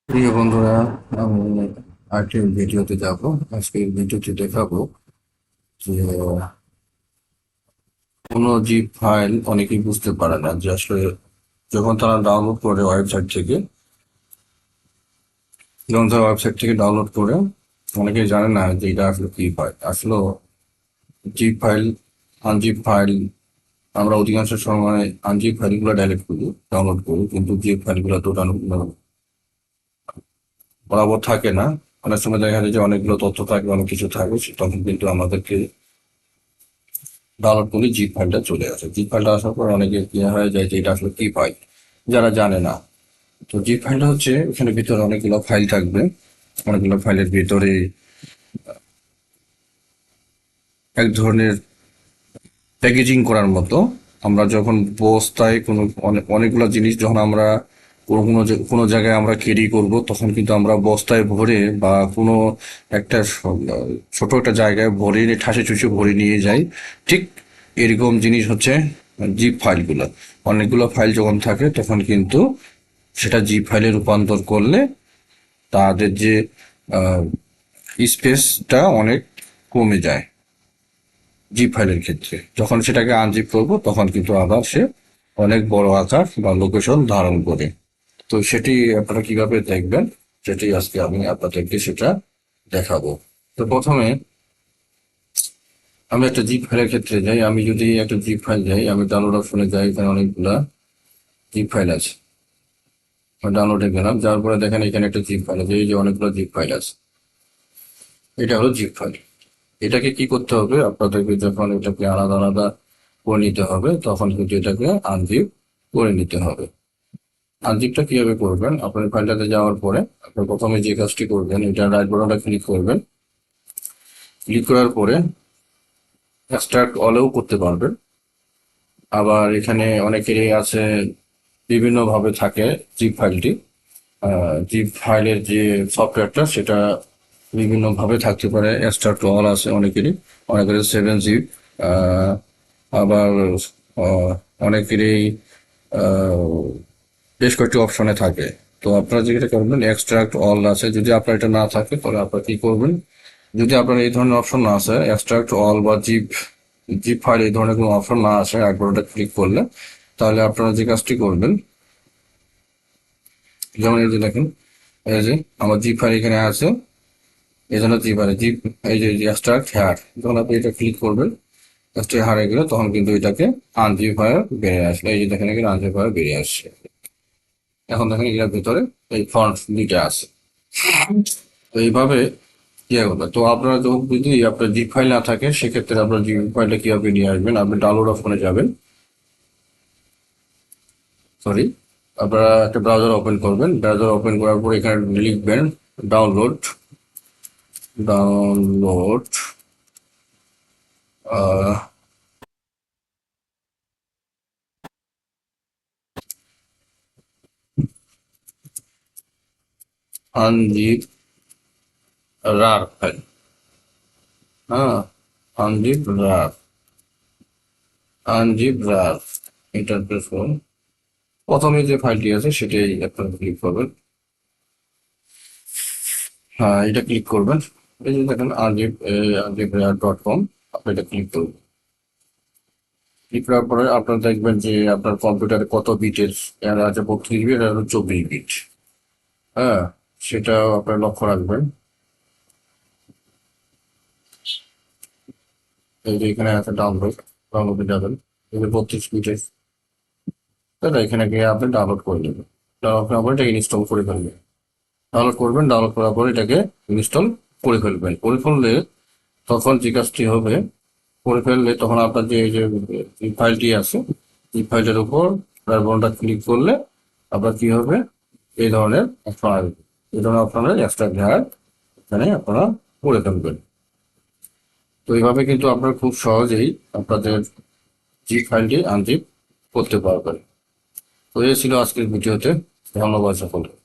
প্রিয় বন্ধুরা, আমি আরেকটি ভিডিওতে যাব। আজকে এই ভিডিওতে দেখাবো যে কোনো জিপ ফাইল অনেকেই বুঝতে পারে না যে আসলে যখন তারা ডাউনলোড করে ওয়েবসাইট থেকে, ডাউনলোড করে অনেকেই জানে না যে এটা আসলে কি ফাইল। আসলে জিপ ফাইল, আনজিপ ফাইল, আমরা অধিকাংশ সময় আনজিপ ফাইলগুলো ডাইরেক্ট করি, ডাউনলোড করি, কিন্তু জিপ ফাইলগুলো তো বরাবর থাকে না। অনেক সময় দেখা যায় যে অনেকগুলো তথ্য থাকে, অনেক কিছু থাকে, তখন কিন্তু আমাদেরকে ডাউনলোড করলে জিপ ফাইলটা চলে আসে। জিপ ফাইলটা আসার পর অনেকে কি হয়ে যায় যে এটা আসলে কি ফাইল, যারা জানে না। তো জিপ ফাইলটা হচ্ছে এখানে ভিতরে অনেকগুলো ফাইল থাকবে। অনেকগুলো ফাইলের ভিতরে এক ধরনের প্যাকেজিং করার মতো। আমরা যখন বস্তায় কোনো অনেকগুলো জিনিস যখন আমরা কোনো জায়গায় আমরা ক্যারি করব, তখন কিন্তু আমরা বস্তায় ভরে বা কোনো একটা ছোট একটা জায়গায় ভরে ঠাসে ঠুসে ভরে নিয়ে যাই। ঠিক এরকম জিনিস হচ্ছে জিপ ফাইলগুলো। অনেকগুলো ফাইল যখন থাকে তখন কিন্তু সেটা জিপ ফাইলে রূপান্তর করলে তাদের যে স্পেসটা অনেক কমে যায়। জিপ ফাইলের ক্ষেত্রে যখন সেটাকে আনজিপ করব, তখন কিন্তু আবার সে অনেক বড় আকার বা লোকেশন ধারণ করে। তো সেটি আপনারা কিভাবে দেখবেন, সেটি আজকে আমি আপনাদেরকে সেটা দেখাবো। তো প্রথমে আমি একটা জিপ ফাইলের ক্ষেত্রে যাই। আমি যদি একটা জিপ ফাইল যাই, আমি ডাউনলোড অপশনে যাই, এখানে অনেকগুলা জিপ ফাইল আছে। ডাউনলোডে গেলাম, যাওয়ার পরে দেখেন এখানে একটা জিপ ফাইল আছে, এই যে অনেকগুলো জিপ ফাইল আছে। এটা হলো জিপ ফাইল। এটাকে কি করতে হবে, আপনাদেরকে যখন এটাকে আলাদা আলাদা করে নিতে হবে, তখন কিন্তু এটাকে আনজিপ করে নিতে হবে। আনজিপটা কিভাবে করবেন, আপনার ফাইলটাতে যাওয়ার পরে আপনি প্রথমে যে কাজটি করবেন, এটা রাইট বাটনটা ক্লিক করবেন। ক্লিক করার পরে এক্সট্রাক্ট অলেও করতে পারবেন। আবার এখানে অনেকেরই আছে বিভিন্ন ভাবে থাকে জিপ ফাইলটি। জিপ ফাইলের যে সফটওয়্যারটা সেটা বিভিন্ন ভাবে থাকতে পারে। এক্সট্রাক্ট অল আছে অনেকেরই, অনেকের 7 জিপ, আবার আহ, অনেকেরই বেশ কয়েকটি অপশনে থাকে। তো আপনারা যেটা করবেন, এক্সট্রাক্ট অল আছে, যদি আপনার এটা না থাকে তাহলে আপনারা কি করবেন, যদি আপনার এই ধরনের অপশন না আছে, এক্সট্রাক্ট অল বা জিপ জিপ ফাইল এই ধরনের কোনো অপশন না আসে, একবার ওটা ক্লিক করলে, তাহলে আপনারা যে কাজটি করবেন, যেমন এই যে দেখেন, এই যে আমার জিপ ফাইল এখানে আছে, এই জন্য জিপ ফাইল জিপ, এই যে এক্সট্রাক্ট হেয়ার, যখন আপনি এটা ক্লিক করবেন, এক্সট্রাক্ট হারিয়ে গেলে তখন কিন্তু এটাকে আনজিপ ফাইল বেরিয়ে আসবে। এই যে দেখেন এখানে আনজিপ ফাইল বেরিয়ে আসছে। এখন দেখেন এটার ভিতরে এই ফন্ট দুইটা আছে। তো এইভাবে ইয়ে হবে। তো আপনার যদি আপনার জিপ ফাইল না থাকে, সেক্ষেত্রে আপনার জিপ ফাইলটা কিভাবে নিয়ে আসবেন, আপনি ডাউনলোড অপশনে যাবেন। সরি, আপনারা একটা ব্রাউজার ওপেন করবেন। ব্রাউজার ওপেন করার পর এখানে লিখবেন ডাউনলোড, ডাউনলোড আনজিপ রার ফাইল। হ্যাঁ, আনজিপ রার, আনজিপ রার, এন্টার প্রেস করুন। প্রথমে যে ফাইলটি আছে সেটাই আপনারা ক্লিক করবেন। হ্যাঁ, এটা ক্লিক করবেন। এই যে দেখেন আরজিপ, argip.com, আপনি এটা ক্লিক করবেন। ক্লিক করার পরে আপনার দেখবেন যে আপনার কম্পিউটারে কত বিটের এর আছে, 32 বিট আর 24 বিট। হ্যাঁ, সেটাও আপনার লক্ষ্য রাখবেন। এই যে এখানে আছে ডাউনলোড, ডাউনলোডে যাবেন, এই যে 32 বিটের, তাহলে এখানে গিয়ে আপনি ডাউনলোড করে নেবেন। ডাউনলোড করার পরে এটা ইনস্টল করে ফেলবেন। ডাউনলোড করবেন, ডাউনলোড করার পরে এটাকে ইনস্টল করে ফেলবেন। করে ফেললে তখন যে কাজটি হবে, করে ফেললে তখন আপনার যে এই যে ফাইলটি আছে, এই ফাইলটার উপর বাটনটা ক্লিক করলে আপনার কি হবে, এই ধরনের অপশন আসবে। এই ধরনের অপশনের এক্সট্রা ঘ্যাট এখানে আপনারা করে ফেলবেন। তো এইভাবে কিন্তু আপনারা খুব সহজেই আপনাদের জিপ ফাইলটি আনজিপ করতে পারবেন। তো এই ছিল আজকের ভিডিওতে। ধন্যবাদ সকলকে।